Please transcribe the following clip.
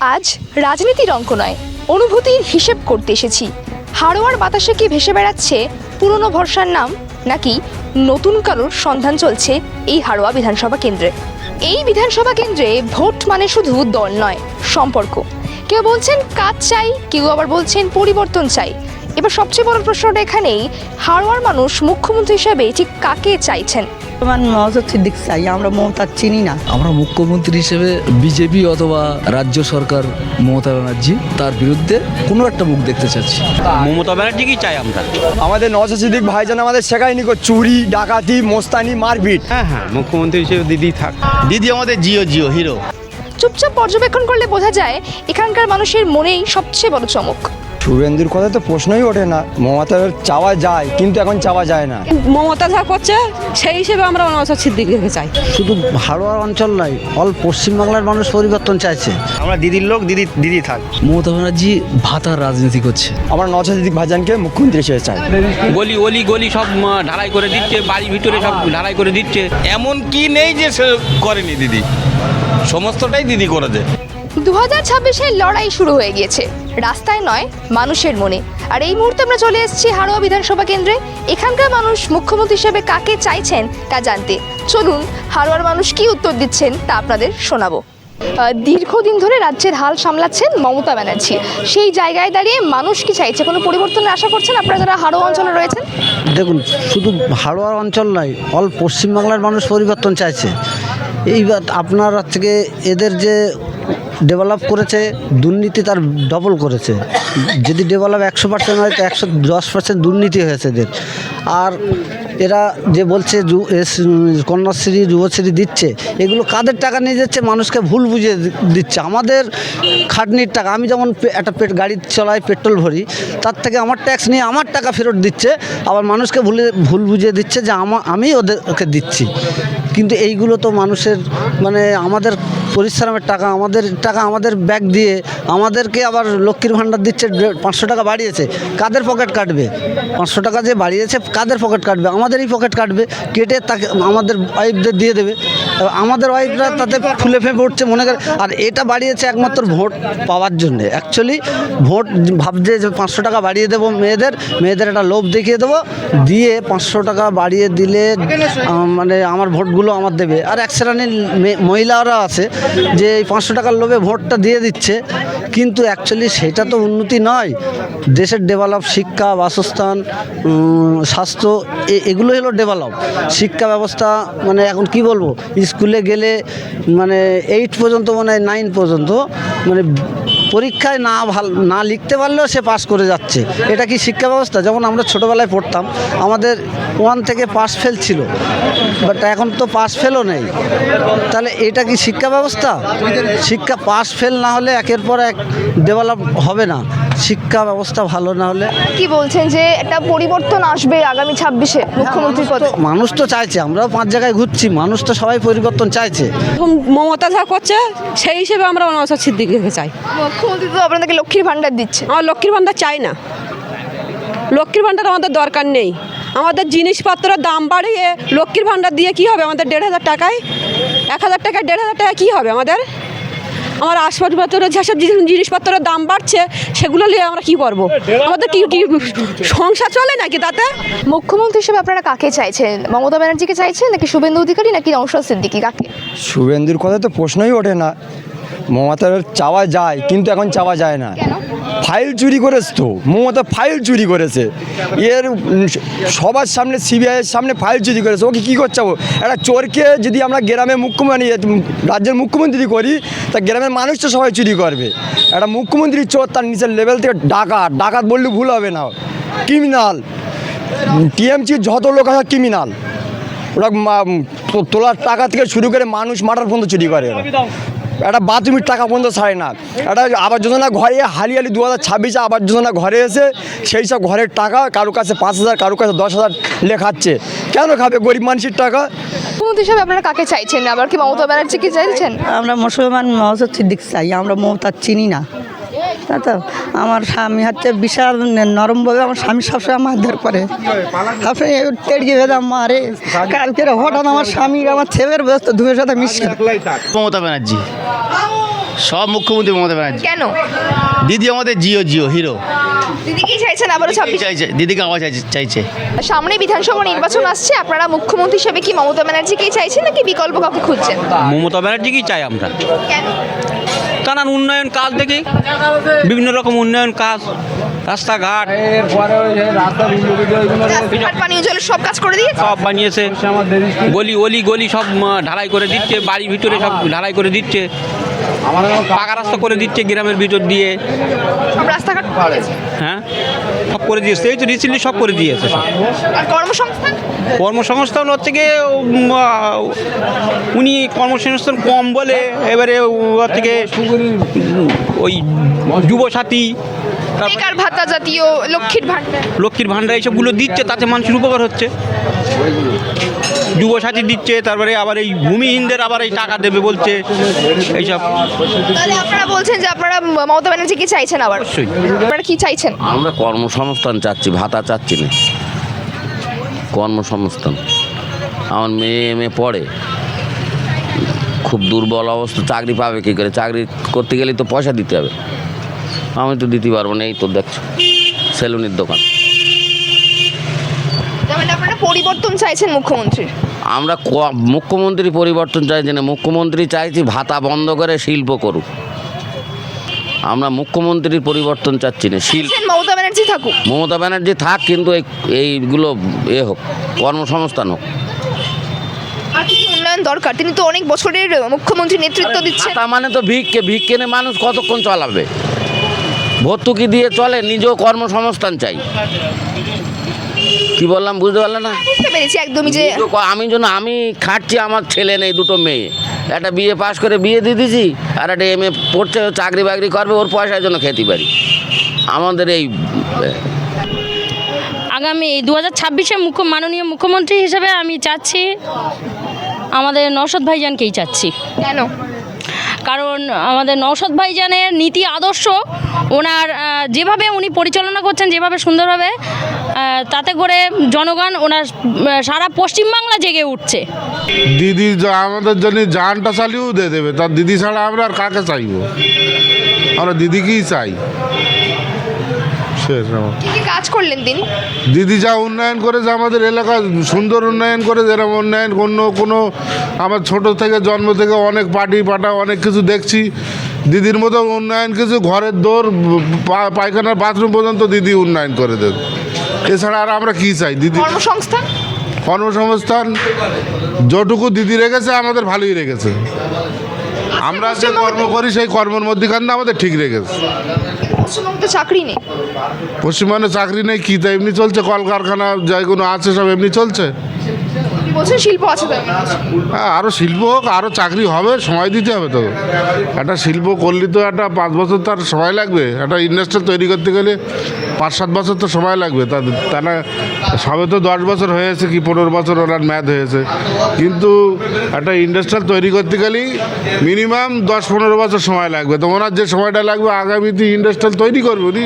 আজ রাজনীতির অঙ্ক নয়, অনুভূতির হিসেব করতে এসেছি। হাড়োয়ার বাতাসে কি ভেসে বেড়াচ্ছে পুরনো ভরসার নাম, নাকি নতুন কারোর সন্ধান চলছে এই হাড়োয়া বিধানসভা কেন্দ্রে? এই বিধানসভা কেন্দ্রে ভোট মানে শুধু দল নয়, সম্পর্ক। কেউ বলছেন কাজ চাই, কেউ আবার বলছেন পরিবর্তন চাই। এবার সবচেয়ে বড় প্রশ্নটা এখানেই, হাড়োয়ার মানুষ মুখ্যমন্ত্রী হিসেবে ঠিক কাকে চাইছেন? মমতা সিদ্দিক চাই, আমরা মমতা চিনি না। আমরা মুখ্যমন্ত্রী হিসেবে বিজেপি অথবা রাজ্য সরকার মমতা ব্যানার্জি, তার বিরুদ্ধে কোনো একটা মুখ দেখতে চাচ্ছি। মমতা ব্যানার্জিকেই চাই আমরা। আমাদের নওশাদ সিদ্দিক ভাইজান আমাদের শেখায়নি চুরি, ডাকাতি, মোস্তানি, মারপিট। হ্যাঁ, মুখ্যমন্ত্রী হিসেবে দিদি থাক। দিদি আমাদের জিও হিরো। চুপচাপ পর্যবেক্ষণ করলে বোঝা যায় এখানকার মানুষের মনেই সবচেয়ে বড় চমক। শুভেন্দুর কথা তো প্রশ্নই ওঠে না। মমতার চাওয়া যায়, কিন্তু এখন চাওয়া যায় না। মমতা যা করছে সেই হিসেবে আমরা নওশাদ সিদ্দিককে চাই। শুধু হাড়োয়ার অঞ্চল নয়, অল পশ্চিমবাংলার মানুষ পরিবর্তন চাইছে। আমরা দিদির লোক, দিদি থাক। মমতা ব্যানার্জি ভাতার রাজনীতি করছে। আমরা নওশাদ সিদ্দিক ভাইজানকে মুখ্যমন্ত্রী হিসেবে চাই। গলি সব ঢালাই করে দিচ্ছে, বাড়ির ভিতরে সব ঢালাই করে দিচ্ছে। এমন কি নেই যে সে করেনি দিদি, সমস্তটাই দিদি করেছে। 2026-এর লড়াই শুরু হয়ে গিয়েছে, রাস্তায় নয় মানুষের মনে। আর এই মুহূর্তে আমরা চলে এসেছি হাড়োয়া বিধানসভা কেন্দ্রে। এখানকার মানুষ মুখ্যমন্ত্রী হিসেবে কাকে চাইছেন তা জানতে চলুন হাড়োয়ার মানুষ কি উত্তর দিচ্ছেন তা আপনাদের শোনাবো। দীর্ঘদিন ধরে রাজ্যের হাল সামলাচ্ছেন মমতা ব্যানার্জি, সেই জায়গায় দাঁড়িয়ে মানুষ কি চাইছে? কোনো পরিবর্তনের আশা করছেন আপনারা যারা হাড়োয়া অঞ্চলে রয়েছেন? দেখুন, শুধু হাড়োয়ার অঞ্চল নয়, অল পশ্চিমবাংলার মানুষ পরিবর্তন চাইছে। এইবার আপনার থেকে এদের যে ডেভেলপ করেছে, দুর্নীতি তার ডবল করেছে। যদি ডেভেলপ 100% হয় তো 110% দুর্নীতি হয়েছে এদের। আর এরা যে বলছে কন্যাশ্রী, যুবশ্রী দিচ্ছে, এগুলো কাদের টাকা নিয়ে যাচ্ছে? মানুষকে ভুল বুঝিয়ে দিচ্ছে। আমাদের খাটনির টাকা, আমি যেমন একটা গাড়ি চলাই, পেট্রোল ভরি, তার থেকে আমার ট্যাক্স নিয়ে আমার টাকা ফেরত দিচ্ছে, আবার মানুষকে ভুল বুঝিয়ে দিচ্ছে যে আমি ওদেরকে দিচ্ছি। কিন্তু এইগুলো তো মানুষের আমাদের পরিশ্রমের টাকা, আমাদের ব্যাগ দিয়ে আমাদেরকে আবার লক্ষ্মীর ভাণ্ডার দিচ্ছে। 500 টাকা বাড়িয়েছে, কাদের পকেট কাটবে? 500 টাকা যে বাড়িয়েছে কাদের পকেট কাটবে? আমাদেরই পকেট কাটবে, কেটে তাকে আমাদের ওয়াইফদের দিয়ে দেবে। আমাদের ওয়াইফরা তাতে ফুলে ফেঁপে উঠছে মনে করে। আর এটা বাড়িয়েছে একমাত্র ভোট পাওয়ার জন্যে। অ্যাকচুয়ালি ভোট ভাবছে যে 500 টাকা বাড়িয়ে দেবো মেয়েদের একটা লোভ দেখিয়ে দেবো, দিয়ে 500 টাকা বাড়িয়ে দিলে আমার ভোটগুলো আমার দেবে। আর এক শ্রেণীর মহিলারা আছে যে এই 500 টাকার লোভে ভোটটা দিয়ে দিচ্ছে, কিন্তু অ্যাকচুয়ালি সেটা তো উন্নতি নয়। দেশের ডেভেলপ, শিক্ষা, বাসস্থান, স্বাস্থ্য, এগুলো হলো ডেভেলপ। শিক্ষা ব্যবস্থা এখন কি বলবো, স্কুলে গেলে 8 পর্যন্ত 9 পর্যন্ত পরীক্ষায় না লিখতে পারলেও সে পাস করে যাচ্ছে। এটা কি শিক্ষা ব্যবস্থা? যেমন আমরা ছোটোবেলায় পড়তাম, আমাদের 1 থেকে পাস ফেল ছিল, বাট এখন তো পাস ফেলও নেই। তাহলে এটা কি শিক্ষা ব্যবস্থা? শিক্ষা পাস ফেল না হলে একের পর এক ডেভেলপ হবে না, শিক্ষা ব্যবস্থা ভালো না হলে। কি বলছেন যে একটা পরিবর্তন আসবে আগামী 26-এ মুখ্যমন্ত্রী পদে? মানুষ তো চাইছে, আমরাও 5 জায়গায় ঘুরছি, মানুষ তো সবাই পরিবর্তন চাইছে। মমতা যা করছে সেই হিসেবে আমরা নওশাদ সিদ্দিককে চাই। মুখ্যমন্ত্রী তো আপনাদেরকে লক্ষ্মীর ভাণ্ডার দিচ্ছে। আমার লক্ষ্মীর ভাণ্ডার চাই না, লক্ষ্মীর ভাণ্ডার আমাদের দরকার নেই। আমাদের জিনিসপত্রের দাম বাড়িয়ে লক্ষ্মীর ভাণ্ডার দিয়ে কি হবে? আমাদের 1,500 টাকায়, 1000 টাকায় 1,500 টাকা কী হবে আমাদের? আমার আসবাবপত্রের যেসব জিনিসপত্রের দাম বাড়ছে, সেগুলো নিয়ে আমরা কি করবো? আমাদের কি সংসার চলে নাকি তাতে? মুখ্যমন্ত্রী হিসেবে আপনারা কাকে চাইছেন? মমতা ব্যানার্জিকে চাইছেন, নাকি শুভেন্দু অধিকারী, নাকি নওশাদ সিদ্দিকী? কাকে? শুভেন্দুর কথা তো প্রশ্নই ওঠে না। মমতার চাওয়া যায়, কিন্তু এখন চাওয়া যায় না। ফাইল চুরি করেছে তো, মমতা ফাইল চুরি করেছে। এর সবার সামনে, সিবিআইয়ের সামনে ফাইল চুরি করেছে। ওকে কী করছে? একটা চোরকে যদি আমরা গ্রামে রাজ্যের মুখ্যমন্ত্রী করি, তা গ্রামের মানুষ তো সবাই চুরি করবে। একটা মুখ্যমন্ত্রী চোর, তার নিচের লেভেল থেকে ডাকাত বললে ভুল হবে না, ক্রিমিনাল। টিএমসির যত লোক আছে ক্রিমিনাল। ওরা তোলার টাকা থেকে শুরু করে মানুষ মারার পর্যন্ত চুরি করে। একটা বাথরুমের টাকা পর্যন্ত ছাড়ে না। একটা আবাস যোজনা ঘরে হালিয়ালি 2026-এ আবাস যোজনা ঘরে এসে সেই সব ঘরের টাকা কারো কাছে 5,000, কারো কাছে 10,000 লেখাচ্ছে। কেন খাবে গরিব মানুষের টাকা? মুখ্যমন্ত্রী হিসেবে আপনারা কাকে চাইছেন? আবার কি মমতা ব্যানার্জিকে চাইছেন? আমরা মুসলমান নওশাদ সিদ্দিক চাই, আমরা মমতা চিনি না। তাই তো আমার স্বামী হচ্ছে বিশাল নরমভাবে, আমার স্বামী সবসময় মারধর করে, সবসময় তেড়িয়ে ভেদা মারে। কালকের হঠাৎ আমার স্বামী আমার ছেলের ব্যস্ত 2 সাথে মিশে। মমতা ব্যানার্জি। সব মুখ্যমন্ত্রী মমতা ব্যানার্জি। কেন? দিদি আমাদের জিও জিও হিরো। দিদি কি চাইছেন আবারও 26? চাইছে, দিদিকে আবার চাইছে। সামনে বিধানসভা নির্বাচন আসছে, আপনারা মুখ্যমন্ত্রী হিসেবে কি মমতা ব্যানার্জিকেই চাইছেন নাকি বিকল্প কাউকে খুঁজছেন? মমতা ব্যানার্জিকেই চাই আমরা, কেন? কারণ উন্নয়ন কাজ দেখি, বিভিন্ন রকম উন্নয়ন কাজ, রাস্তাঘাট রাস্তাঘাট, পানীয় জলের সব কাজ করে দিয়েছে। সব বানিয়েছে, গলি সব ঢালাই করে দিচ্ছে, বাড়ির ভিতরে সব ঢালাই করে দিচ্ছে, পাকা রাস্তা করে দিচ্ছে গ্রামের ভিতর দিয়ে। সব রাস্তাঘাট করে দিয়েছে। হ্যাঁ, সব করে দিয়েছে, এই তো রিসেন্টলি সব করে দিয়েছে সব। আর কর্মসংস্থান? কর্মসংস্থান হচ্ছে গিয়ে উনি কর্মসংস্থান কম বলে এবারে ওর থেকে ওই যুবসাথী, বেকার ভাতা জাতীয়, লক্ষ্মীর ভাণ্ডার এইসবগুলো দিচ্ছে, তাতে মানুষের উপকার হচ্ছে। যুবসাথী দিচ্ছে, তারপরে আবার এই ভূমিহীনদের আবার এই টাকা দেবে বলছে, এইসব। তাহলে আপনারা বলছেন যে আপনারা মমতা ব্যানার্জিকে চাইছেন আবার? অবশ্যই। আপনারা কি চাইছেন? আমরা কর্মসংস্থান চাচ্ছি, ভাতা চাচ্ছি না, কর্মসংস্থান। আমার মেয়ে পড়ে, খুব দুর্বল অবস্থা, চাকরি পাবে কী করে? চাকরি করতে গেলে তো পয়সা দিতে হবে, আমি তো দিতে পারবো না। এই তো দেখছো সেলুনের দোকান। তাহলে আপনারা পরিবর্তন চাইছেন মুখ্যমন্ত্রীর? আমরা মুখ্যমন্ত্রী পরিবর্তন চাইছি না, মুখ্যমন্ত্রী চাইছি ভাতা বন্ধ করে শিল্প করুক। আমরা মুখ্যমন্ত্রীর পরিবর্তন চাচ্ছি না, মমতা ব্যানার্জি থাকুক। মমতা ব্যানার্জি থাক, কিন্তু এইগুলো হোক, কর্মসংস্থান হোক। আর কি উন্নয়ন দরকার? তিনি তো অনেক বছরের মুখ্যমন্ত্রী, নেতৃত্ব দিচ্ছেন। ভাতা মানে তো ভিক্ষে নিয়ে মানুষ কতক্ষণ চালাবে? ভর্তুকি দিয়ে চলে, নিজেও কর্মসংস্থান চাই। কি বললাম বুঝতে পারলে না? বুঝতে পেরেছি একদমই, যে আমি খাটছি, আমার ছেলে নেই, দুটো মেয়ে, একটা বিএ পাশ করে বিয়ে দিয়ে দিয়েছি, আর একটা এমএ পড়ছে, চাকরি বাকরি করবে, ওর পয়সার জন্য খেতে পারি। আমাদের এই আগামী 2026-এ মাননীয় মুখ্যমন্ত্রী হিসেবে আমি চাচ্ছি আমাদের নওশাদ ভাইজানকেই চাচ্ছি। কেন? কারণ আমাদের নওশাদ ভাইজানের নীতি আদর্শ, ওনার যেভাবে উনি পরিচালনা করছেন, যেভাবে সুন্দরভাবে, তাতে করে জনগণ ওনার সারা পশ্চিমবাংলা জেগে উঠছে। দিদি আমাদের জন্য জানটা চালিয়েও দিয়ে দেবে, তার দিদি ছাড়া আমরা আর কাকে চাইব? আমরা দিদিকেই চাই। কি কি কাজ করলেন তিনি? দিদি যা উন্নয়ন করেছে আমাদের এলাকা, সুন্দর উন্নয়ন করে, যেরকম উন্নয়ন কোনো আমার ছোট থেকে জন্ম থেকে অনেক পাটা অনেক কিছু দেখছি। দিদির মতো উন্নয়ন কিছু, ঘরের দৌড়, পায়খানার বাথরুম পর্যন্ত দিদি উন্নয়ন করে দেন। এছাড়া আর আমরা কি চাই? দিদি কর্মসংস্থান যতটুকু দিদি রেখেছে আমাদের ভালোই রেখেছে। আমরা যে কর্ম করি সেই কর্মের মধ্যেখানে আমাদের ঠিক রেখেছে। পশ্চিমবঙ্গে চাকরি নেই, পশ্চিমবঙ্গে চাকরি নেই কি? তা এমনি চলছে, কলকারখানা যেগুলো আছে সব এমনি চলছে। বলছেন শিল্প আছে, হ্যাঁ, আরও শিল্প হোক, আরও চাকরি হবে, সময় দিতে হবে তো। একটা শিল্প করলে তো একটা 5 বছর তার সময় লাগবে, একটা ইন্ডাস্ট্রি তৈরি করতে গেলে 5-7 বছর তো সময় লাগবে। তা না, সবে তো 10 বছর হয়েছে কি 15 বছর ওনার মেয়াদ হয়েছে, কিন্তু একটা ইন্ডাস্ট্রি তৈরি করতে গেলেই মিনিমাম 10-15 বছর সময় লাগবে। তো ওনার যে সময়টা লাগবে, আগামীতে ইন্ডাস্ট্রি তৈরি করবে উনি।